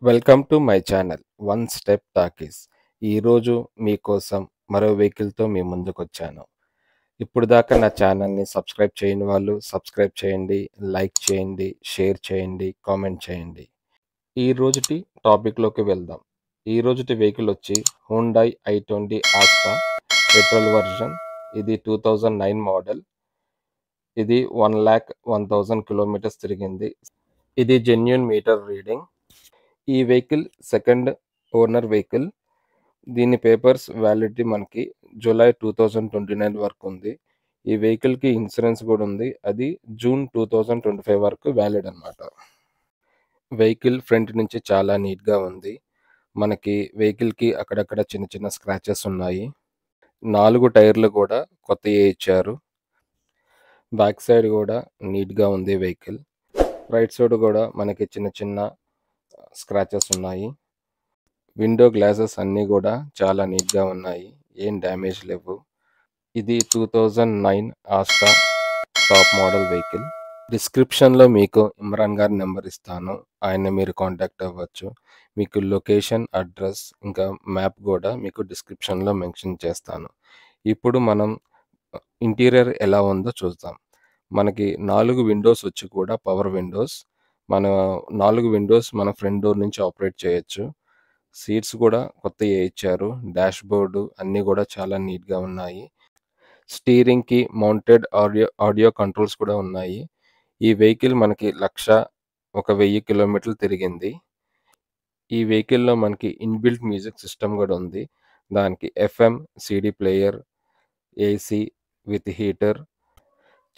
Welcome to my channel one step talkies. ఈరోజు మీకోసం మరో వెహికల్తో మీ ముందుకొచ్చాను. ఇప్పుడు దాకా నా ఛానల్ని సబ్స్క్రైబ్ చేయని వాళ్ళు సబ్స్క్రైబ్ చేయండి, లైక్ చేయండి, షేర్ చేయండి, కామెంట్ చేయండి. ఈ రోజుటి టాపిక్లోకి వెళ్దాం. ఈ రోజుటి వెహికల్ వచ్చి Hyundai i20 Asta petrol version. ఇది 2009 మోడల్. ఇది 1,01,000 కిలోమీటర్స్ తిరిగింది. ఇది జెన్యూన్ మీటర్ రీడింగ్. ఈ వెహికల్ సెకండ్ ఓనర్ వెహికల్. దీని పేపర్స్ వ్యాలిడిటీ మనకి జూలై 2029 వరకు ఉంది. ఈ వెహికల్కి ఇన్సూరెన్స్ కూడా ఉంది. అది జూన్ 2025 వరకు వ్యాలిడ్ అనమాట. వెహికల్ ఫ్రంట్ నుంచి చాలా నీట్గా ఉంది. మనకి వెహికల్కి అక్కడక్కడ చిన్న చిన్న స్క్రాచెస్ ఉన్నాయి. 4 టైర్లు కూడా కొత్తయే ఇచ్చారు. బ్యాక్ సైడ్ కూడా నీట్గా ఉంది వెహికల్. రైట్ సైడ్ కూడా మనకి చిన్న చిన్న స్క్రాచెస్ ఉన్నాయి. విండో గ్లాసెస్ అన్నీ కూడా చాలా నీట్గా ఉన్నాయి. ఏం డ్యామేజ్ లేవు. ఇది 2009 ఆస్టా టాప్ మోడల్ వెహికల్. డిస్క్రిప్షన్లో మీకు ఇమ్రాన్ గారి నెంబర్ ఇస్తాను. ఆయన మీరు కాంటాక్ట్ అవ్వచ్చు. మీకు లొకేషన్, అడ్రస్ ఇంకా మ్యాప్ కూడా మీకు డిస్క్రిప్షన్లో మెన్షన్ చేస్తాను. ఇప్పుడు మనం ఇంటీరియర్ ఎలా ఉందో చూద్దాం. మనకి 4 విండోస్ వచ్చి కూడా పవర్ విండోస్. మన 4 విండోస్ మన ఫ్రంట్ డోర్ నుంచి ఆపరేట్ చేయొచ్చు. సీట్స్ కూడా కొత్తయే ఇచ్చారు. డాష్ బోర్డు అన్నీ కూడా చాలా నీట్గా ఉన్నాయి. స్టీరింగ్కి మౌంటెడ్ ఆడియో కంట్రోల్స్ కూడా ఉన్నాయి. ఈ వెహికల్ మనకి 1,01,000 కిలోమీటర్లు తిరిగింది. ఈ వెహికల్లో మనకి ఇన్బిల్ట్ మ్యూజిక్ సిస్టమ్ కూడా ఉంది. దానికి FM, CD player, AC with heater,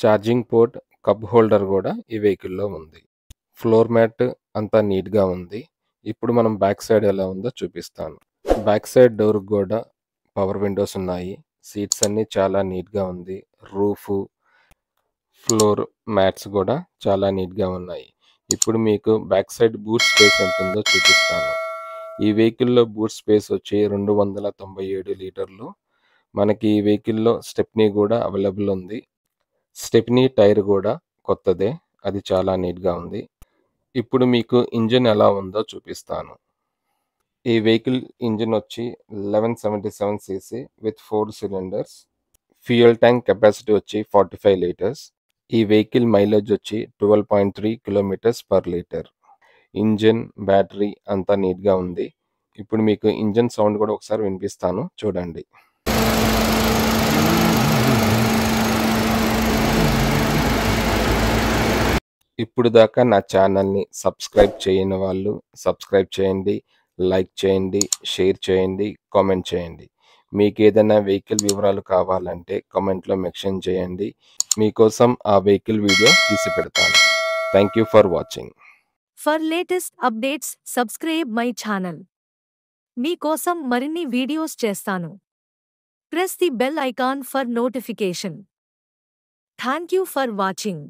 charging port, cup holder కూడా ఈ వెహికల్లో ఉంది. ఫ్లోర్ మ్యాట్ అంతా నీట్గా ఉంది. ఇప్పుడు మనం బ్యాక్ సైడ్ ఎలా ఉందో చూపిస్తాను. బ్యాక్ సైడ్ డోర్ కూడా పవర్ విండోస్ ఉన్నాయి. సీట్స్ అన్నీ చాలా నీట్గా ఉంది. రూఫు, ఫ్లోర్ మ్యాట్స్ కూడా చాలా నీట్గా ఉన్నాయి. ఇప్పుడు మీకు బ్యాక్ సైడ్ బూట్ స్పేస్ ఎంత ఉందో చూపిస్తాను. ఈ వెహికల్లో బూట్ స్పేస్ వచ్చి 297 లీటర్లు. మనకి ఈ వెహికల్లో స్టెప్నీ కూడా అవైలబుల్ ఉంది. స్టెప్నీ టైర్ కూడా కొత్తదే. అది చాలా నీట్గా ఉంది. ఇప్పుడు మీకు ఇంజిన్ ఎలా ఉందో చూపిస్తాను. ఈ వెహికల్ ఇంజిన్ వచ్చి 1177 cc with 4 cylinders. Fuel tank capacity వచ్చి 45 లీటర్స్. ఈ వెహికల్ మైలేజ్ వచ్చి 12.3 kilometres per litre. Engine, battery అంతా నీట్గా ఉంది. ఇప్పుడు మీకు ఇంజిన్ సౌండ్ కూడా ఒకసారి వినిపిస్తాను, చూడండి. ఇప్పుడు దాకా నా ఛానల్ని సబ్స్క్రైబ్ చేయని వాళ్ళు సబ్స్క్రైబ్ చేయండి, లైక్ చేయండి, షేర్ చేయండి, కామెంట్ చేయండి. మీకు ఏదైనా వెహికల్ వివరాలు కావాలంటే కామెంట్లో మెన్షన్ చేయండి. మీకోసం ఆ వెహికల్ వీడియో తీసి పెడతాను. Thank you for watching. For latest updates, subscribe my channel. మీకోసం మరిన్ని వీడియోస్ చేస్తాను. Press the bell icon for notification. Thank you for watching.